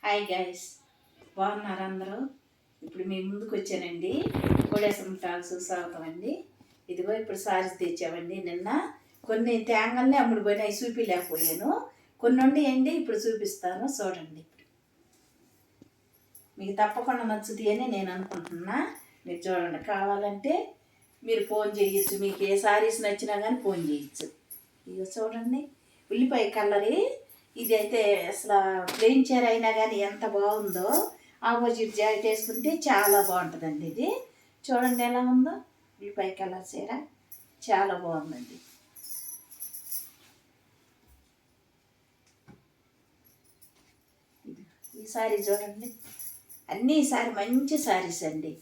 Hi guys, బాగున్నారు అందరూ? ఇప్పుడు మీ ముందుకు వచ్చానండి. కోడేశం టాక్స్ స్వాగతం అండి. ఇదిగో ఇప్పుడు సారీస్ తెచ్చామండి. నిన్న కొన్ని తేంగల్ని అమ్ముడు పోయినాయి, చూపించలేకపోయాను. కొన్ని ఉండి ఇప్పుడు చూపిస్తాను, చూడండి. మీకు తప్పకుండా నచ్చుతాయి అని నేను అనుకుంటున్నా. మీరు చూడండి. కావాలంటే మీరు ఫోన్ చేయొచ్చు, మీకు ఏ సారీస్ నచ్చినా కానీ ఫోన్ చేయొచ్చు. ఇక చూడండి, ఉల్లిపాయ కలరి ఇది అయితే అసలు ప్లెయిన్ చీర అయినా కానీ ఎంత బాగుందో. ఆపోజిట్ జాకెట్ వేసుకుంటే చాలా బాగుంటుందండి. ఇది చూడండి ఎలా ఉందో. ఉల్లిపాయ కలర్ చీర చాలా బాగుందండి. ఈ సారీ చూడండి. అన్నీ ఈసారి మంచి సారీస్ అండి.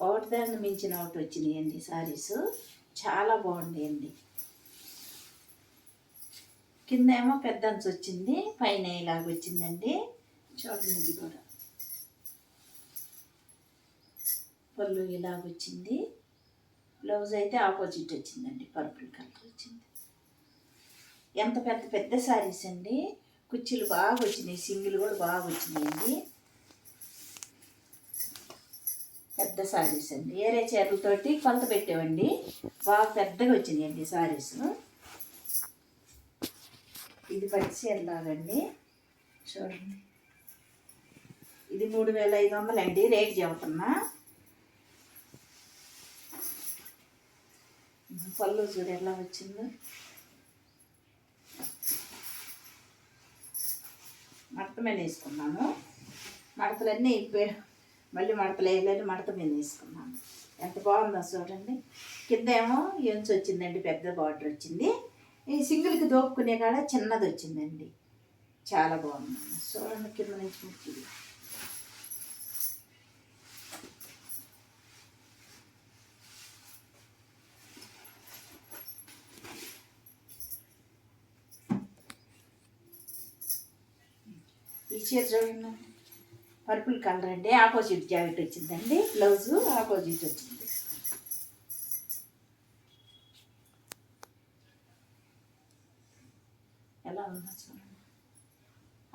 ఒకటి దాన్ని మించిన ఒకటి వచ్చినాయండి. సారీస్ చాలా బాగున్నాయండి. కింద ఏమో పెద్ద అంచు వచ్చింది, పైన ఇలాగ వచ్చిందండి. చూడండి, ఇది కూడా పళ్ళు ఇలాగ వచ్చింది. బ్లౌజ్ అయితే ఆపోజిట్ వచ్చిందండి, పర్పుల్ కలర్ వచ్చింది. ఎంత పెద్ద పెద్ద శారీస్ అండి. కుర్చీలు బాగా వచ్చినాయి, సింగిల్ కూడా బాగా వచ్చినాయండి. పెద్ద శారీస్ అండి. ఏరే చీరలతోటి కొలత పెట్టామండి, బాగా పెద్దగా వచ్చినాయండి శారీస్. ఇది పచ్చి చీరలాగండి. చూడండి, ఇది 3500 అండి రేట్ చెబుతున్నా. పళ్ళు చూడు ఎలా వచ్చిందో. మడత మీద వేసుకున్నాను. మడతలన్నీ మళ్ళీ మడతలు వేయలేదు, మడత మీద వేసుకున్నాను. ఎంత బాగుందో చూడండి. కింద ఏమో ఎంచు వచ్చిందండి, పెద్ద బార్డర్ వచ్చింది. ఈ సింగిల్కి దోపుకునే కాడ చిన్నది వచ్చిందండి. చాలా బాగుంది చూడండి. కింద నుంచి ముక్కి ఈ చీర చూడండి, పర్పుల్ కలర్ అండి. ఆపోజిట్ జాకెట్ వచ్చిందండి, బ్లౌజు ఆపోజిట్ వచ్చింది. ఎలా ఉందో చూడండి.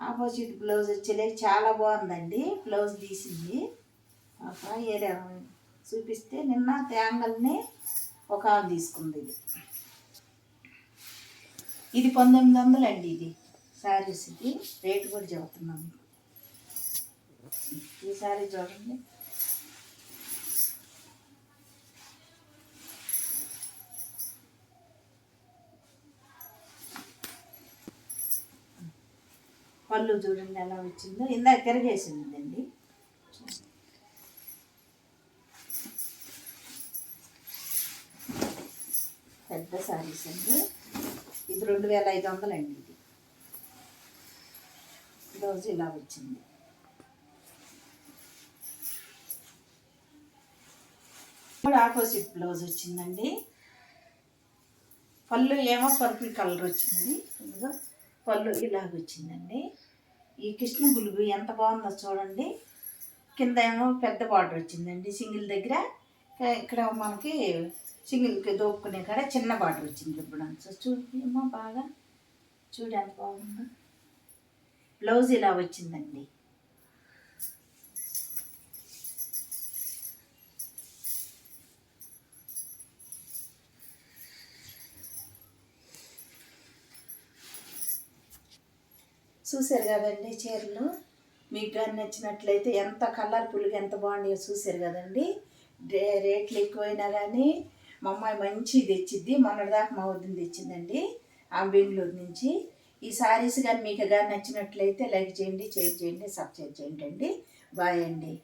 ఆపోజిట్ బ్లౌజ్ వచ్చేలేక చాలా బాగుందండి. బ్లౌజ్ తీసింది ఏరియా చూపిస్తే నిన్న త్యాంగల్ని ఒక తీసుకుంది. ఇది 1900 అండి. ఇది శారీస్, ఇది రేటు కూడా చెబుతున్నాం మీకు. ఈ శారీ చూడండి. పళ్ళు చూడండి ఎలా వచ్చిందో. ఇందాక తిరగేసిందండి. పెద్ద శారీస్ అండి. ఇది 2500 అండి. ఇది బ్లౌజ్ ఇలా వచ్చింది. ఇప్పుడు ఆపోజిట్ బ్లౌజ్ వచ్చిందండి. పళ్ళు ఏమో పర్పుల్ కలర్ వచ్చింది. ఇదిగో పళ్ళు ఇలాగ వచ్చిందండి. ఈ కృష్ణ గులుగు ఎంత బాగుందో చూడండి. కింద ఏమో పెద్ద బార్డర్ వచ్చిందండి సింగిల్ దగ్గర. ఇక్కడ మనకి సింగిల్కి దోపుకునే కాడ చిన్న బార్డర్ వచ్చింది. ఇప్పుడు చూడేమో బాగా చూడు ఎంత బాగుందో. బ్లౌజ్ ఇలా వచ్చిందండి. చూసారు కదండి చీరలు. మీకు కానీ నచ్చినట్లయితే ఎంత కలర్ఫుల్గా ఎంత బాగున్నాయో చూసారు కదండి. రేట్లు ఎక్కువైనా కానీ మా అమ్మాయి మంచి తెచ్చిద్ది. మొన్నటిదాకా మా వద్దని తెచ్చిందండి, ఆ బెంగళూరు నుంచి. ఈ శారీస్ కానీ మీకు కానీ నచ్చినట్లయితే లైక్ చేయండి, షేర్ చేయండి, సబ్స్క్రైబ్ చేయండి అండి. బాయ్ అండి.